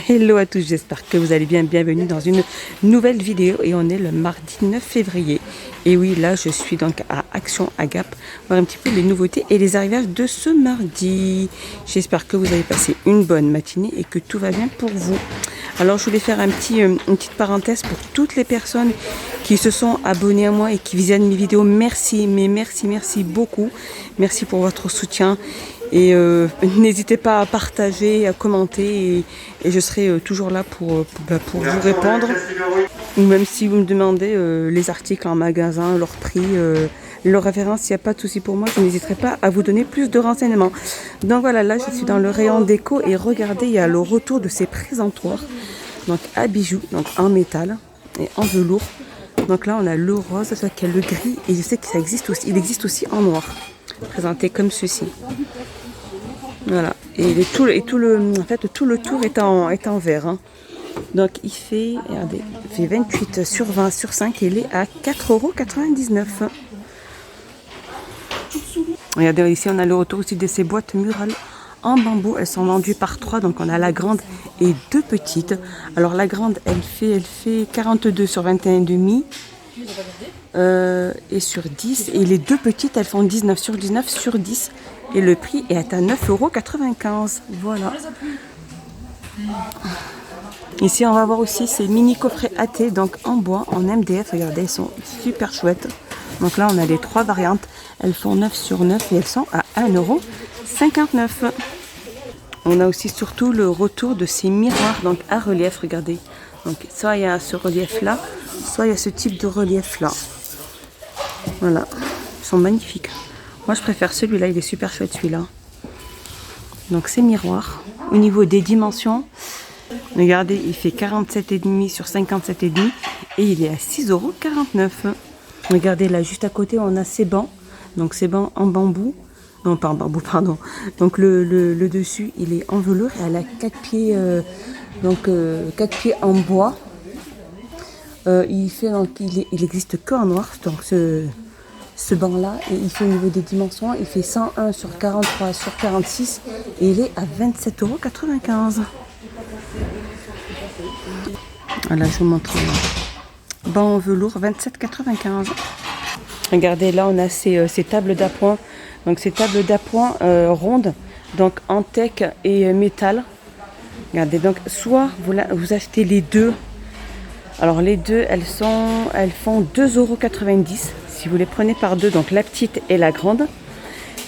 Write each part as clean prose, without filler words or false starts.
Hello à tous, j'espère que vous allez bien, bienvenue dans une nouvelle vidéo et on est le mardi 9 février. Et oui, là je suis donc à Action à Gap, voir un petit peu les nouveautés et les arrivages de ce mardi. J'espère que vous avez passé une bonne matinée et que tout va bien pour vous. Alors je voulais faire une petite parenthèse pour toutes les personnes qui se sont abonnées à moi et qui visionnent mes vidéos. Merci, mais merci beaucoup. Merci pour votre soutien. Et n'hésitez pas à partager, à commenter et je serai toujours là pour vous répondre. Ou même si vous me demandez les articles en magasin, leur prix, leur référence, il n'y a pas de souci pour moi. Je n'hésiterai pas à vous donner plus de renseignements. Donc voilà, là je suis dans le rayon déco et regardez, il y a le retour de ces présentoirs. Donc à bijoux, donc en métal et en velours. Donc là on a le rose, qui a le gris et je sais que ça existe aussi. Il existe aussi en noir, présenté comme ceci. Voilà, et tout le tour est en vert. Hein. Donc il fait, regardez, il fait 28 sur 20 sur 5 et il est à 4,99 €. Regardez, ici on a le retour aussi de ces boîtes murales en bambou. Elles sont vendues par 3, donc on a la grande et 2 petites. Alors la grande, elle fait 42 sur 21,5 et sur 10. Et les 2 petites, elles font 19 sur 19 sur 10. Et le prix est à 9,95 €. Voilà. Ici, on va voir aussi ces mini coffrets AT, donc en bois, en MDF. Regardez, elles sont super chouettes. Donc là, on a les 3 variantes. Elles font 9 sur 9 et elles sont à 1,59 €. On a aussi surtout le retour de ces miroirs, donc à relief. Regardez. Donc, soit il y a ce relief-là, soit il y a ce type de relief-là. Voilà. Ils sont magnifiques. Moi, je préfère celui-là, il est super chouette celui-là. Donc, c'est miroir. Au niveau des dimensions, regardez, il fait 47,5 sur 57,5 et il est à 6,49 €. Regardez, là, juste à côté, on a ces bancs. Donc, ces bancs en bambou. Non, pas en bambou, pardon. Donc, le dessus, il est en velours et elle a 4 pieds, 4 pieds en bois. Il existe que en noir, donc ce banc-là, et il fait au niveau des dimensions, il fait 101 sur 43 sur 46 et il est à 27,95 €. Voilà, je vous montre. Banc en velours, 27,95 €. Regardez, là on a ces tables d'appoint. Donc ces tables d'appoint rondes, donc en teck et métal. Regardez, donc soit vous achetez les deux. Alors les deux, elles font 2,90 € si vous les prenez par deux, donc la petite et la grande.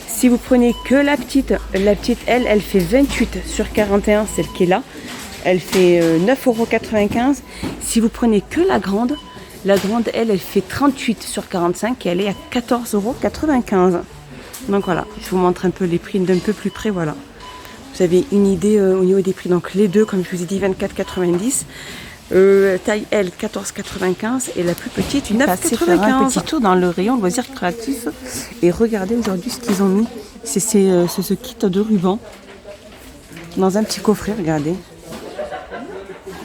Si vous prenez que la petite, elle fait 28 sur 41, celle qui est là. Elle fait 9,95 €. Si vous prenez que la grande, elle fait 38 sur 45 et elle est à 14,95 €. Donc voilà, je vous montre un peu les prix d'un peu plus près, voilà. Vous avez une idée au niveau des prix. Donc les deux, comme je vous ai dit, 24,90 €. Taille L, 14,95 € et la plus petite, 9,95 €. Un petit tour dans le rayon loisirs créatifs. Et regardez aujourd'hui ce qu'ils ont mis. C'est ce kit de ruban dans un petit coffret, regardez.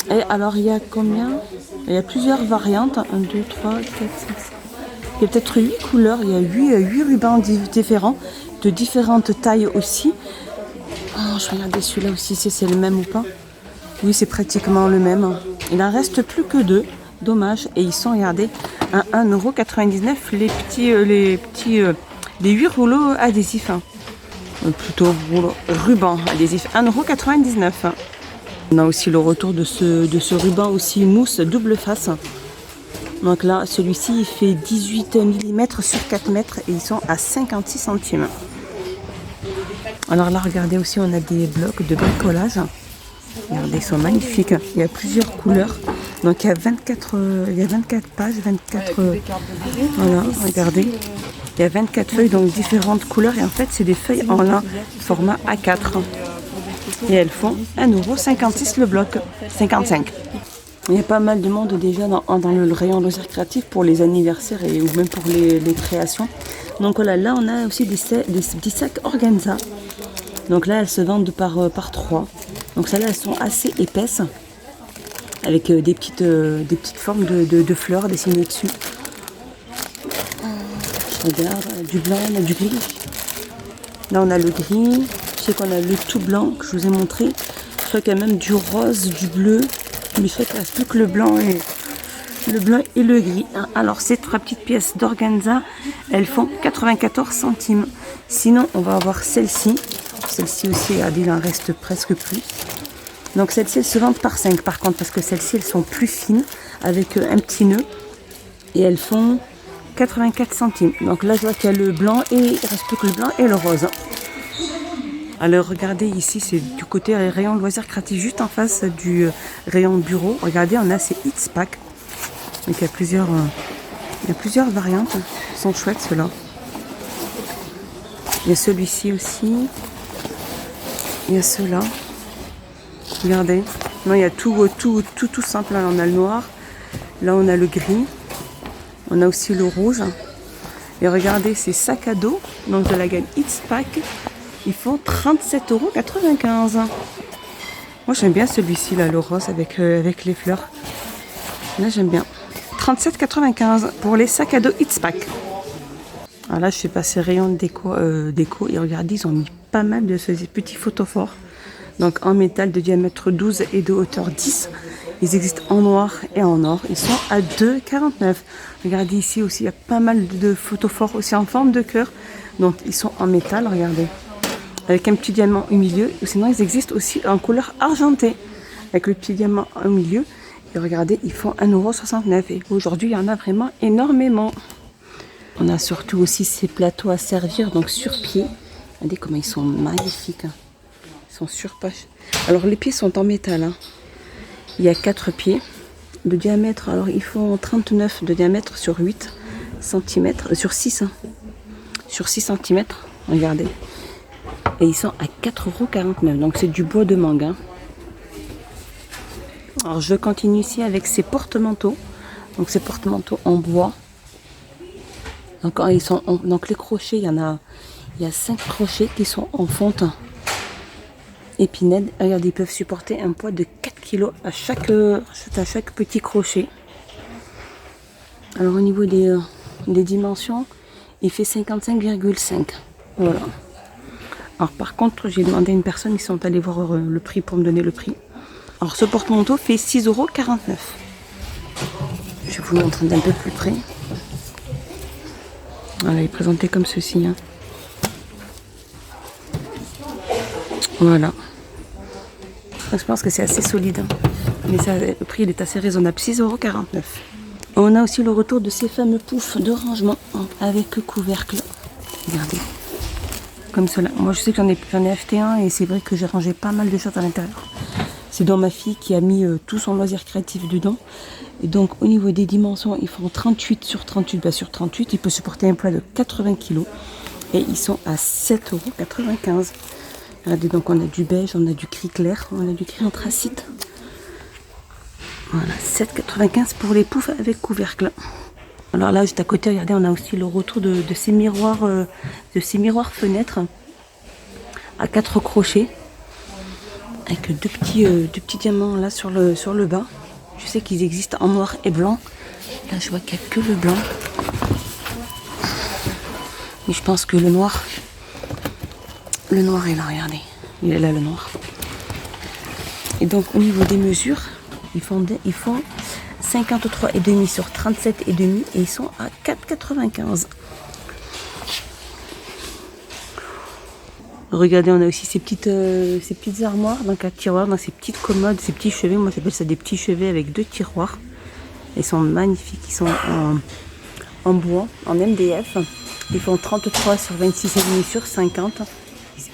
Et alors, il y a combien? Il y a plusieurs variantes. 1, 2, 3, 4, 5, 6. Il y a peut-être 8 couleurs. Il y a 8 rubans différents, de différentes tailles aussi. Oh, je vais regarder celui-là aussi, si c'est le même ou pas. Oui, c'est pratiquement le même. Il n'en reste plus que 2. Dommage. Et ils sont, regardez, à 1,99 € les 8 rouleaux adhésifs. Plutôt ruban adhésif, 1,99 €. On a aussi le retour de ce ruban aussi mousse double face. Donc là, celui-ci, il fait 18 mm sur 4 mètres et ils sont à 56 centimes. Alors là, regardez aussi, on a des blocs de bricolage. Regardez, ils sont magnifiques. Il y a plusieurs couleurs. Donc il y a 24 pages, 24. Voilà, regardez. Il y a 24 feuilles, donc différentes couleurs. Et en fait, c'est des feuilles en lin, format A4. Et elles font 1,56 € le bloc, 55. Il y a pas mal de monde déjà dans le rayon loisirs créatifs pour les anniversaires ou même pour les créations. Donc voilà, là on a aussi des petits sacs organza. Donc là elles se vendent par 3. Donc celles-là elles sont assez épaisses avec des petites formes de fleurs dessinées dessus. Je regarde, du blanc, on a du gris. Là on a le gris, Je sais qu'on a le tout blanc que je vous ai montré. Je crois qu'il y a même du rose, du bleu. Mais je crois qu'il ne reste plus que le blanc et le gris. Alors ces 3 petites pièces d'organza, elles font 94 centimes. Sinon, on va avoir celle-ci. Celle-ci aussi, regardez, il en reste presque plus. Donc celles-ci, elles se vendent par 5 par contre, parce que celles-ci, elles sont plus fines, avec un petit nœud. Et elles font 84 centimes. Donc là, je vois qu'il y a le blanc et il ne reste plus que le blanc et le rose. Alors regardez ici, c'est du côté rayon loisirs créatifs, juste en face du rayon bureau. Regardez, on a ces It's Pack. Donc il y a plusieurs variantes. Ils sont chouettes ceux-là. Il y a celui-ci aussi. Il y a ceux-là. Regardez. Non, il y a tout simple. Là, on a le noir. Là, on a le gris. On a aussi le rouge. Et regardez, ces sacs à dos, donc de la gamme It's Pack, ils font 37,95 €. Moi, j'aime bien celui-ci, là, le rose avec les fleurs. Là, j'aime bien. 37,95 € pour les sacs à dos It's Pack. Alors là, je suis passé rayon de déco. Et regardez, ils ont mis pas mal de ces petits photophores. Donc en métal de diamètre 12 et de hauteur 10. Ils existent en noir et en or. Ils sont à 2,49 €. Regardez ici aussi, il y a pas mal de photophores aussi en forme de cœur. Donc ils sont en métal, regardez. Avec un petit diamant au milieu. Ou sinon, ils existent aussi en couleur argentée. Avec le petit diamant au milieu. Et regardez, ils font 1,69 €. Et aujourd'hui, il y en a vraiment énormément. On a surtout aussi ces plateaux à servir, donc sur pied. Regardez comment ils sont magnifiques. Ils sont sur page. Alors les pieds sont en métal. Il y a 4 pieds de diamètre. Alors ils font 39 de diamètre sur 8 cm. Sur 6. Sur 6 cm. Regardez. Et ils sont à 4,49 €. Donc c'est du bois de mangue. Alors je continue ici avec ces porte-manteaux. Donc ces porte-manteaux en bois. Donc les crochets, il y a 5 crochets qui sont en fonte épinette. Regardez, ils peuvent supporter un poids de 4 kg à chaque petit crochet. Alors au niveau des dimensions, il fait 55,5. Voilà. Alors par contre, j'ai demandé à une personne, ils sont allés voir le prix pour me donner le prix. Alors ce porte-manteau fait 6,49 €. Je vais vous montrer d'un peu plus près. Voilà, il est présenté comme ceci. Voilà. Donc, je pense que c'est assez solide. Mais le prix il est assez raisonnable. 6,49 €. On a aussi le retour de ces fameux poufs de rangement avec couvercle. Regardez. Comme cela. Moi je sais que j'en ai acheté un et c'est vrai que j'ai rangé pas mal de choses à l'intérieur. C'est donc ma fille qui a mis tout son loisir créatif dedans. Et donc au niveau des dimensions, ils font 38 sur 38. Sur 38, il peut supporter un poids de 80 kg. Et ils sont à 7,95 €. Regardez, donc on a du beige, on a du gris clair, on a du gris anthracite. Voilà, 7,95 € pour les poufs avec couvercle. Alors là, juste à côté, regardez, on a aussi le retour de ces miroirs fenêtres à 4 crochets. Avec deux petits diamants là sur le bas. Je sais qu'ils existent en noir et blanc. Là, je vois qu'il n'y a que le blanc. Mais je pense que le noir est là, regardez. Il est là, le noir. Et donc, au niveau des mesures, ils font 53,5 sur 37,5 et ils sont à 4,95 €. Regardez, on a aussi ces petites armoires, donc à tiroirs, dans ces petites commodes, ces petits chevets. Moi, j'appelle ça des petits chevets avec 2 tiroirs. Ils sont magnifiques. Ils sont en bois, en MDF. Ils font 33 sur 26,5 sur 50.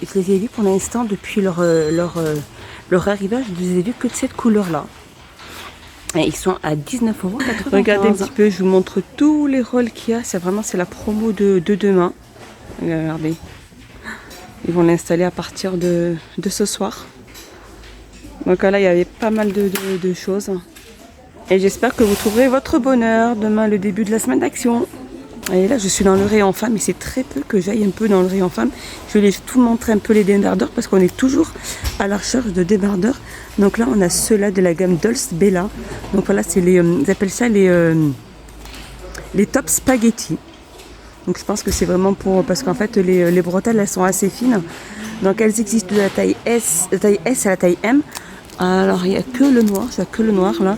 Je les ai vus pour l'instant depuis leur arrivage. Je les ai vus que de cette couleur-là. Et ils sont à 19,95 €. Regardez un petit peu, je vous montre tous les rôles qu'il y a. C'est la promo de demain. Regardez. Ils vont l'installer à partir de ce soir. Donc là, il y avait pas mal de choses. Et j'espère que vous trouverez votre bonheur demain, le début de la semaine d'action. Et là, je suis dans le rayon femme, et c'est très peu que j'aille un peu dans le rayon femme. Je vais tout montrer un peu les débardeurs parce qu'on est toujours à la recherche de débardeurs. Donc là, on a ceux-là de la gamme Dolce Bella. Donc voilà, ils appellent ça les top spaghetti. Donc je pense que c'est vraiment parce qu'en fait les bretelles elles sont assez fines. Donc elles existent de la taille S à la taille M. Alors il n'y a que le noir, c'est que le noir là.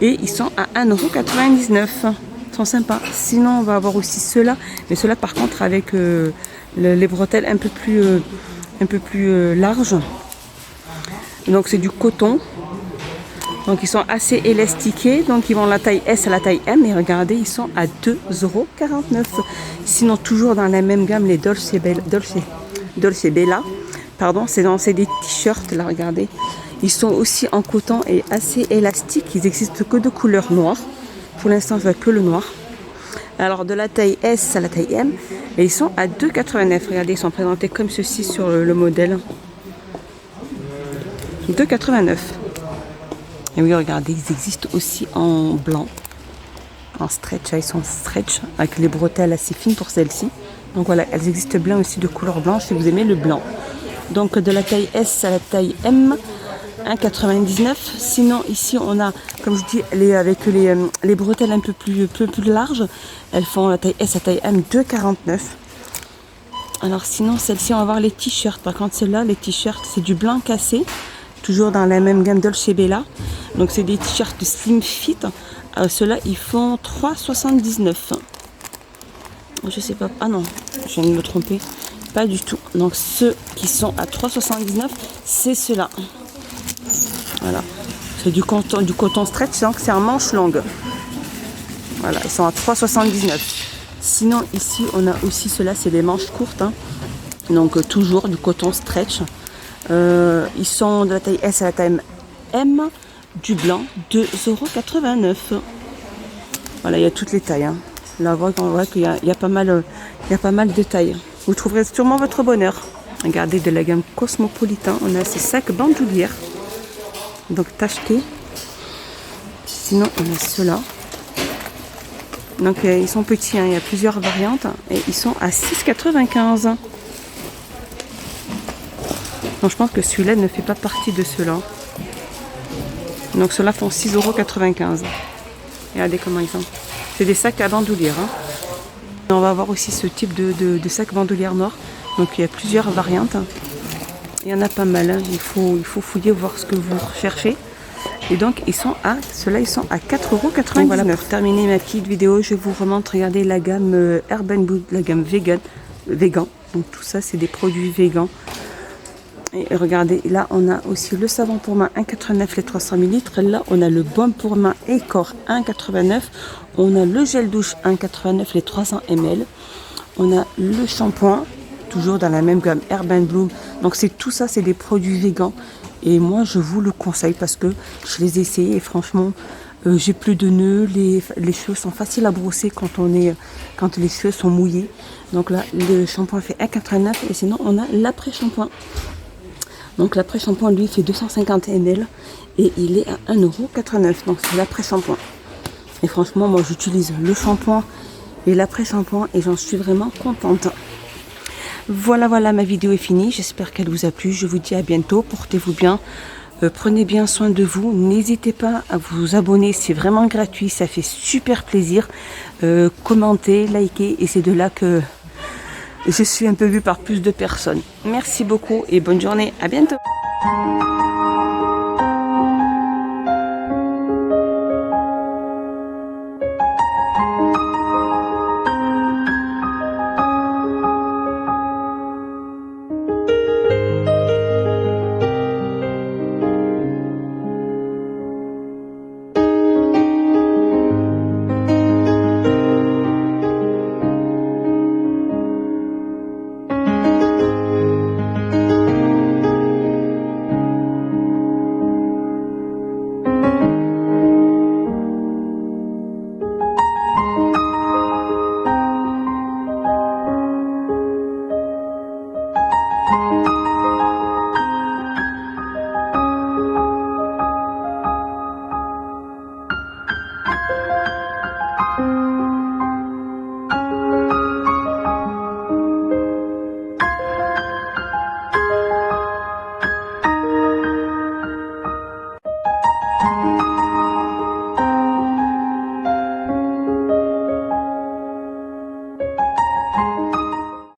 Et ils sont à 1,99 €. Ils sont sympas. Sinon on va avoir aussi ceux-là. Mais ceux-là par contre avec les bretelles un peu plus larges. Donc c'est du coton. Donc ils sont assez élastiqués. Donc ils vont de la taille S à la taille M. Et regardez, ils sont à 2,49 €. Sinon toujours dans la même gamme, les Dolce Bella. Pardon, c'est des t-shirts là, regardez. Ils sont aussi en coton et assez élastiques. Ils existent que de couleur noire. Pour l'instant, je vois que le noir. Alors de la taille S à la taille M. Et ils sont à 2,89 €. Regardez, ils sont présentés comme ceci sur le modèle. 2,89 €. Et oui, regardez, ils existent aussi en blanc. En stretch, ils sont stretch avec les bretelles assez fines pour celles-ci. Donc voilà, elles existent bien aussi de couleur blanche si vous aimez le blanc. Donc de la taille S à la taille M, 1,99 €. Sinon ici on a, comme je dis, avec les bretelles un peu plus larges. Elles font la taille S à taille M, 2,49 €. Alors sinon celle-ci on va voir les t-shirts. Par contre celle-là, les t-shirts, c'est du blanc cassé. Toujours dans la même gamme Dolce Bella. Donc c'est des t-shirts slim fit. Ceux-là ils font 3,79 €. Je sais pas. Ah non, je viens de me tromper. Pas du tout. Donc ceux qui sont à 3,79 €, c'est ceux-là. Voilà. C'est du coton stretch, donc c'est en manche longue. Voilà, ils sont à 3,79 €. Sinon ici on a aussi ceux-là, c'est des manches courtes. Hein. Donc toujours du coton stretch. Ils sont de la taille S à la taille M, du blanc, 2,89 €. Voilà, il y a toutes les tailles. Hein. Là, on voit qu'il y a pas mal de tailles. Vous trouverez sûrement votre bonheur. Regardez, de la gamme Cosmopolitan, on a ces sacs bandoulières. Donc tachetés. Sinon, on a ceux-là. Donc ils sont petits, hein. Il y a plusieurs variantes. Et ils sont à 6,95 €. Donc je pense que celui-là ne fait pas partie de ceux-là. Donc ceux-là font 6,95 €. Regardez comment ils sont. C'est des sacs à bandoulière. Hein. On va avoir aussi ce type de sac bandoulière noir. Donc il y a plusieurs variantes. Il y en a pas mal. Hein. Il faut fouiller, voir ce que vous recherchez. Et donc ceux-là ils sont à 4,99 €. Voilà, pour terminer ma petite vidéo, je vous remontre, regardez la gamme Urban Boot, la gamme vegan. Donc tout ça c'est des produits végans. Et regardez, là on a aussi le savon pour main 1,89 € les 300 ml. Là on a le baume pour main et corps 1,89 €. On a le gel douche 1,89 € les 300 ml. On a le shampoing, toujours dans la même gamme Urban Bloom. Donc tout ça, c'est des produits végans. Et moi je vous le conseille parce que je les ai essayés et franchement j'ai plus de nœuds, les cheveux sont faciles à brosser quand les cheveux sont mouillés. Donc là le shampoing fait 1,89 € et sinon on a l'après-shampoing. Donc l'après-shampoing lui fait 250 ml et il est à 1,89 €. Donc c'est l'après-shampoing. Et franchement moi j'utilise le shampoing et l'après-shampoing et j'en suis vraiment contente. Voilà, ma vidéo est finie. J'espère qu'elle vous a plu. Je vous dis à bientôt. Portez-vous bien. Prenez bien soin de vous. N'hésitez pas à vous abonner. C'est vraiment gratuit. Ça fait super plaisir. Commentez, likez. Et c'est de là que je suis un peu vue par plus de personnes. Merci beaucoup et bonne journée. À bientôt.